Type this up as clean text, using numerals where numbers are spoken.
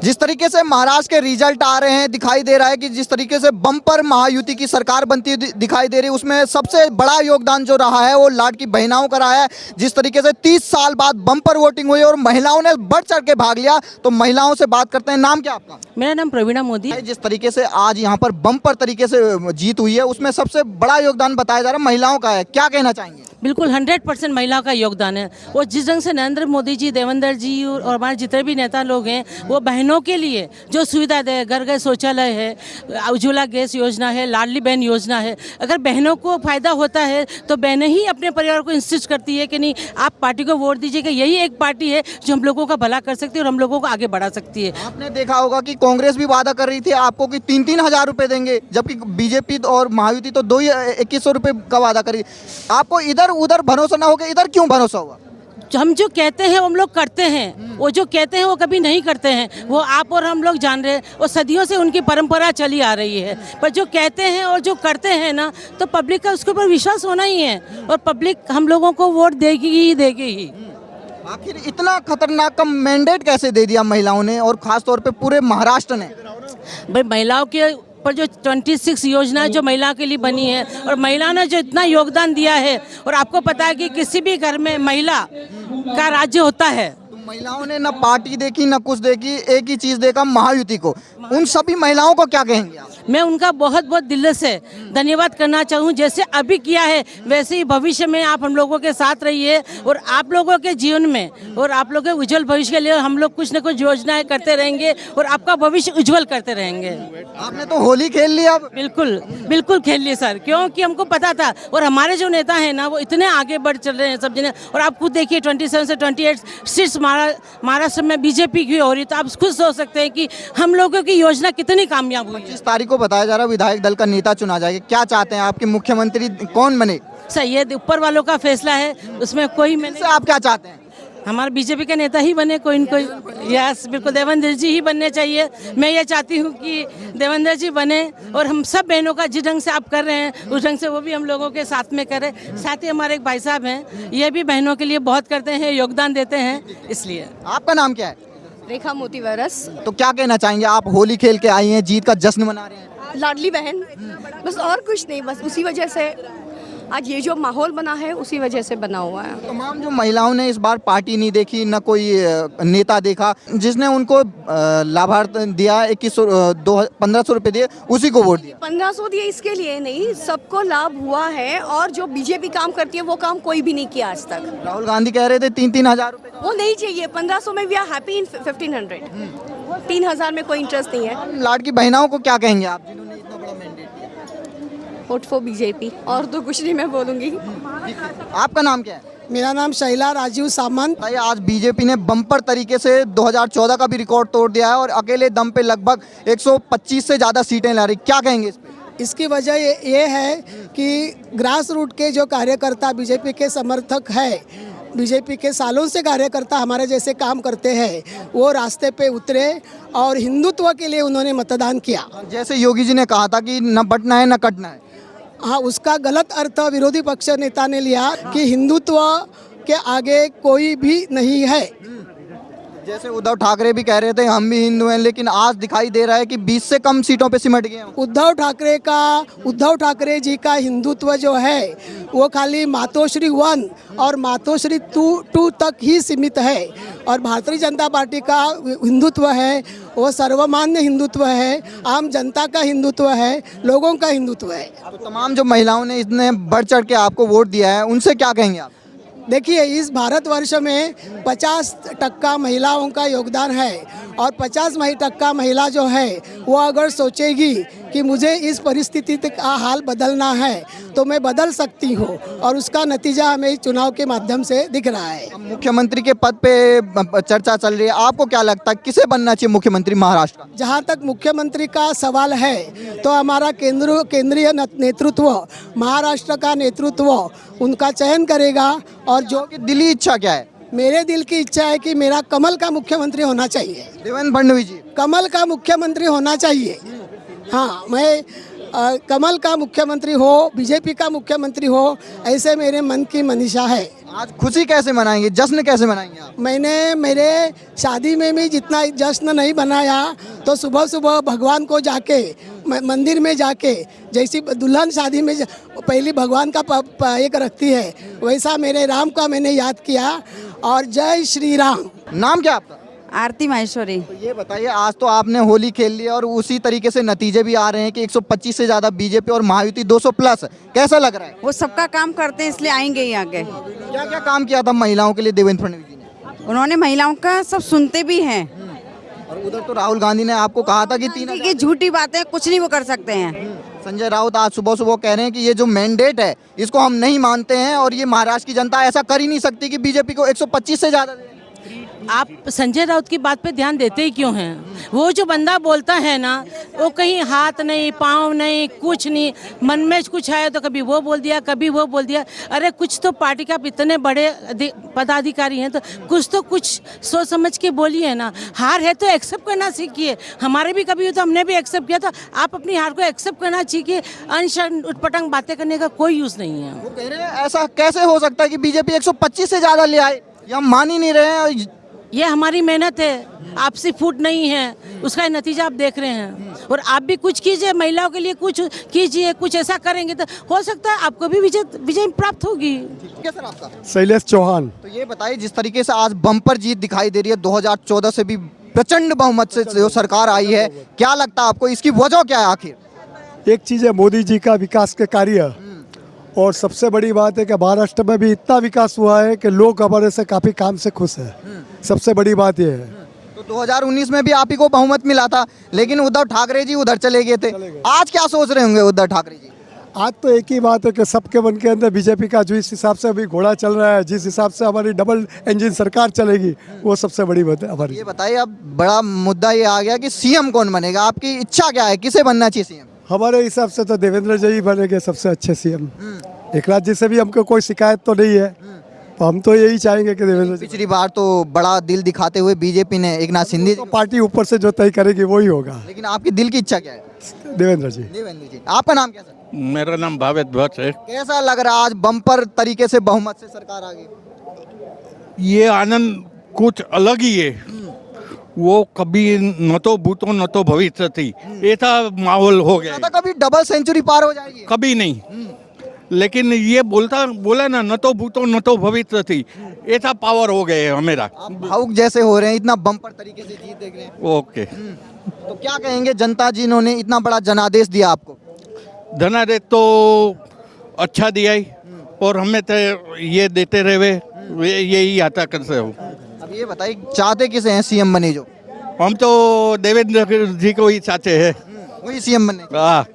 जिस तरीके से महाराष्ट्र के रिजल्ट आ रहे हैं, दिखाई दे रहा है कि जिस तरीके से बम्पर महायुति की सरकार बनती दिखाई दे रही है, उसमें सबसे बड़ा योगदान जो रहा है वो लाडली बहनाओं का रहा है। जिस तरीके से 30 साल बाद बम्पर वोटिंग हुई और महिलाओं ने बढ़ चढ़ के भाग लिया, तो महिलाओं से बात करते हैं। नाम क्या आपका? मेरा नाम प्रवीणा मोदी। जिस तरीके से आज यहाँ पर बम्पर तरीके से जीत हुई है, उसमें सबसे बड़ा योगदान बताया जा रहा है महिलाओं का है, क्या कहना चाहेंगे? बिल्कुल 100% महिला का योगदान है। वो जिस ढंग से नरेंद्र मोदी जी, देवेंद्र जी और हमारे जितने भी नेता लोग हैं, वो बहनों के लिए जो सुविधा दे, घर घर शौचालय है, उज्ज्वला गैस योजना है, लाडली बहन योजना है। अगर बहनों को फायदा होता है तो बहनें ही अपने परिवार को इंसिस्ट करती है कि नहीं, आप पार्टी को वोट दीजिए, कि यही एक पार्टी है जो हम लोगों का भला कर सकती है और हम लोगों को आगे बढ़ा सकती है। आपने देखा होगा कि कांग्रेस भी वादा कर रही थी आपको कि 3-3 हजार रुपए देंगे, जबकि बीजेपी और महायुति तो 2100 रुपए का वादा करी। आपको इधर उधर भरोसा ना होगा, इधर क्यों भरोसा हुआ? हम जो कहते हैं हम लोग करते हैं, वो जो कहते हैं वो कभी नहीं करते हैं। वो आप और हम लोग जान रहे हैं, वो सदियों से उनकी परंपरा चली आ रही है। पर जो कहते हैं और जो करते हैं ना, तो पब्लिक का उसके ऊपर विश्वास होना ही है और पब्लिक हम लोगों को वोट देगी ही देगी ही। आखिर इतना खतरनाक का मैंडेट कैसे दे दिया महिलाओं ने, और खास तौर पे पूरे महाराष्ट्र ने? भाई महिलाओं के पर जो 26 योजना जो महिला के लिए बनी है, और महिला ने जो इतना योगदान दिया है, और आपको पता है कि किसी भी घर में महिला का राज्य होता है। तो महिलाओं ने ना पार्टी देखी ना कुछ देखी, एक ही चीज देखा, महायुति को। उन सभी महिलाओं को क्या कहेंगे आप? मैं उनका बहुत बहुत दिल से धन्यवाद करना चाहूँ। जैसे अभी किया है वैसे ही भविष्य में आप हम लोगों के साथ रहिए, और आप लोगों के जीवन में और आप लोगों के उज्जवल भविष्य के लिए हम लोग कुछ न कुछ योजनाएं करते रहेंगे और आपका भविष्य उज्जवल करते रहेंगे। आपने तो होली खेल ली अब। बिल्कुल बिल्कुल खेल लिए सर, क्योंकि हमको पता था, और हमारे जो नेता हैं ना वो इतने आगे बढ़ चल रहे हैं सब जने। और आप खुद देखिए 27 से 28 सीट्स महाराष्ट्र में बीजेपी की हो रही, तो आप खुद सोच सकते हैं कि हम लोगों की योजना कितनी कामयाब हुई है। 25 तारीख को बताया जा रहा है विधायक दल का नेता चुना जाएगा, क्या चाहते हैं आपके मुख्यमंत्री कौन बने? सर ये ऊपर वालों का फैसला है, उसमें कोई मैंने, आप क्या चाहते हैं? हमारे बीजेपी का नेता ही बने कोई न कोई। यस बिल्कुल, देवेंद्र जी ही बनने चाहिए। मैं ये चाहती हूँ कि देवेंद्र जी बने, और हम सब बहनों का जिस ढंग से आप कर रहे हैं उस ढंग से वो भी हम लोगों के साथ में करें। साथ ही हमारे एक भाई साहब हैं, ये भी बहनों के लिए बहुत करते हैं, योगदान देते हैं। इसलिए आपका नाम क्या है? रेखा मोती वरस। तो क्या कहना चाहेंगे, आप होली खेल के आई हैं, जीत का जश्न मना रहे हैं? लाडली बहन, बस और कुछ नहीं, बस उसी वजह से आज ये जो माहौल बना है उसी वजह से बना हुआ है। तमाम जो महिलाओं ने इस बार पार्टी नहीं देखी, न कोई नेता देखा, जिसने उनको लाभार्थ दिया 1500 रुपए दिए, उसी को वोट दिया। 1500 दिए इसके लिए नहीं, सबको लाभ हुआ है, और जो बीजेपी काम करती है वो काम कोई भी नहीं किया आज तक। राहुल गांधी कह रहे थे 3-3 हजार रुपए, वो नहीं चाहिए। 1500 में वी आर हैप्पी इन 1500। 3000 में कोई इंटरेस्ट नहीं है। लाडली बहनाओं को क्या कहेंगे आप, जिन्होंने इतना बड़ा मैंडेट दिया? वोट फॉर बीजेपी, और तो कुछ नहीं मैं बोलूंगी। आपका नाम क्या है? मेरा नाम शैला राजीव सामंत। भाई आज बीजेपी ने बम्पर तरीके से 2014 का भी रिकॉर्ड तोड़ दिया है, और अकेले दम पे लगभग 125 से ज्यादा सीटें ला रही, क्या कहेंगे इस पे? इसकी वजह ये है कि ग्रास रूट के जो कार्यकर्ता बीजेपी के समर्थक है, बीजेपी के सालों से कार्यकर्ता हमारे जैसे काम करते हैं, वो रास्ते पे उतरे और हिंदुत्व के लिए उन्होंने मतदान किया। जैसे योगी जी ने कहा था कि न बटना है न कटना है। हाँ, उसका गलत अर्थ विरोधी पक्ष नेता ने लिया कि हिंदुत्व के आगे कोई भी नहीं है। जैसे उद्धव ठाकरे भी कह रहे थे हम भी हिंदू हैं, लेकिन आज दिखाई दे रहा है कि 20 से कम सीटों पे सिमट गए हैं। उद्धव ठाकरे जी का हिंदुत्व जो है वो खाली मातोश्री 1 और मातोश्री 2 तक ही सीमित है, और भारतीय जनता पार्टी का हिंदुत्व है वो सर्वमान्य हिंदुत्व है, आम जनता का हिंदुत्व है, लोगों का हिंदुत्व है। तो तमाम जो महिलाओं ने इतने बढ़ चढ़ के आपको वोट दिया है, उनसे क्या कहेंगे आप? देखिए, इस भारतवर्ष में 50% महिलाओं का योगदान है, और 50% महिला जो है वो अगर सोचेगी कि मुझे इस परिस्थिति का हाल बदलना है तो मैं बदल सकती हूँ, और उसका नतीजा हमें चुनाव के माध्यम से दिख रहा है। मुख्यमंत्री के पद पे चर्चा चल रही है, आपको क्या लगता है किसे बनना चाहिए मुख्यमंत्री महाराष्ट्र का? जहाँ तक मुख्यमंत्री का सवाल है तो हमारा केंद्रीय नेतृत्व, महाराष्ट्र का नेतृत्व उनका चयन करेगा। और जो दिली इच्छा क्या है? मेरे दिल की इच्छा है कि मेरा कमल का मुख्यमंत्री होना चाहिए। देवेंद्र फडणवीस जी कमल का मुख्यमंत्री होना चाहिए। हाँ, मैं कमल का मुख्यमंत्री हो, बीजेपी का मुख्यमंत्री हो, ऐसे मेरे मन की मनीषा है। आज खुशी कैसे मनाएंगे, जश्न कैसे मनाएंगे आप? मैंने मेरे शादी में भी जितना जश्न नहीं बनाया, तो सुबह सुबह भगवान को जाके मंदिर में जाके, जैसी दुल्हन शादी में पहली भगवान का एक रखती है, वैसा मेरे राम का मैंने याद किया। और जय श्री राम। नाम क्या आपका? आरती माहेश्वरी। तो ये बताइए, आज तो आपने होली खेल ली और उसी तरीके से नतीजे भी आ रहे हैं कि 125 से ज्यादा बीजेपी और महायुति 200 प्लस, कैसा लग रहा है? वो सबका काम करते हैं इसलिए आएंगे ही आगे। क्या क्या काम किया था महिलाओं के लिए देवेंद्र फडणवीस जी ने? उन्होंने महिलाओं का सब सुनते भी हैं। और उधर तो राहुल गांधी ने आपको कहा था कि 3 ये झूठी बातें, कुछ नहीं वो कर सकते हैं। संजय राउत आज सुबह सुबह कह रहे हैं कि ये जो मैंडेट है इसको हम नहीं मानते हैं और ये महाराष्ट्र की जनता ऐसा कर ही नहीं सकती कि बीजेपी को 125 से ज्यादा दे। आप संजय राउत की बात पे ध्यान देते ही क्यों हैं? वो जो बंदा बोलता है ना, वो कहीं हाथ नहीं, पाँव नहीं, कुछ नहीं, मन में कुछ आया तो कभी वो बोल दिया, कभी वो बोल दिया। अरे कुछ तो पार्टी का इतने बड़े पदाधिकारी हैं, तो कुछ सोच समझ के बोलिए ना। हार है तो एक्सेप्ट करना सीखिए। हमारे भी कभी हुआ तो हमने भी एक्सेप्ट किया था। आप अपनी हार को एक्सेप्ट करना सीखिए। अनशन उटपटंग बातें करने का कोई यूज़ नहीं है। वो कह रहे हैं ऐसा कैसे हो सकता है कि बीजेपी 125 से ज्यादा ले आए, ये हम मान ही नहीं रहे हैं। ये हमारी मेहनत है, आपसी फूट नहीं है, उसका नतीजा आप देख रहे हैं। और आप भी कुछ कीजिए, महिलाओं के लिए कुछ कीजिए, कुछ ऐसा करेंगे तो हो सकता है आपको भी विजय प्राप्त होगी। क्या सर आपका? शैलेश चौहान। तो ये बताइए, जिस तरीके से आज बम्पर जीत दिखाई दे रही है, 2014 से भी प्रचंड बहुमत से जो सरकार आई है, क्या लगता है आपको इसकी वजह क्या है आखिर? एक चीज़ है मोदी जी का विकास के कार्य, और सबसे बड़ी बात है कि महाराष्ट्र में भी इतना विकास हुआ है कि लोग हमारे से काफ़ी काम से खुश हैं। सबसे बड़ी बात यह है। तो 2019 में भी आप ही को बहुमत मिला था, लेकिन उद्धव ठाकरे जी उधर चले गए थे। आज क्या सोच रहे होंगे उद्धव ठाकरे जी? आज तो एक ही बात है कि सबके मन के अंदर बीजेपी का जो इस हिसाब से अभी घोड़ा चल रहा है, जिस हिसाब से हमारी डबल इंजन सरकार चलेगी, वो सबसे बड़ी बात है हमारी। ये बताइए, अब बड़ा मुद्दा ये आ गया कि सीएम कौन बनेगा, आपकी इच्छा क्या है, किसे बनना चाहिए सीएम? हमारे हिसाब से तो देवेंद्र जी ही बनेंगे सबसे अच्छे सीएम। एकनाथ जी से भी हमको कोई शिकायत तो नहीं है, तो हम तो यही चाहेंगे कि देवेंद्र जी। पिछली बार तो बड़ा दिल दिखाते हुए बीजेपी ने एकनाथ शिंदे तो पार्टी ऊपर से जो तय करेगी वही होगा। लेकिन आपकी दिल की इच्छा क्या है? देवेंद्र जी। देवेंद्र जी। आपका नाम क्या सर? मेरा नाम भावेश भट्ट है। कैसा लग रहा है आज बम्पर तरीके से बहुमत से सरकार आ गई? ये आनंद कुछ अलग ही है। वो कभी न तो भूतो न तो भविष्य थी, ऐसा माहौल हो गया है। कभी डबल सेंचुरी पार हो जाएगी? कभी नहीं, लेकिन ये बोला ना, न तो भूतो न तो भविष्य थी, ऐसा पावर हो गए हमेरा। आप भावुक जैसे हो रहे हैं, इतना बम्पर तरीके से जीत देख रहे हैं। ओके। तो क्या कहेंगे जनता जिन्होंने इतना बड़ा जनादेश दिया आपको? धनादेश तो अच्छा दिया ही, और हमें तो ये देते रहे, यही आता कर से हो। अब ये बताइए, चाहते किसे हैं सीएम बने जो? हम तो देवेंद्र जी को ही चाहते हैं। वही सीएम बने। हाँ।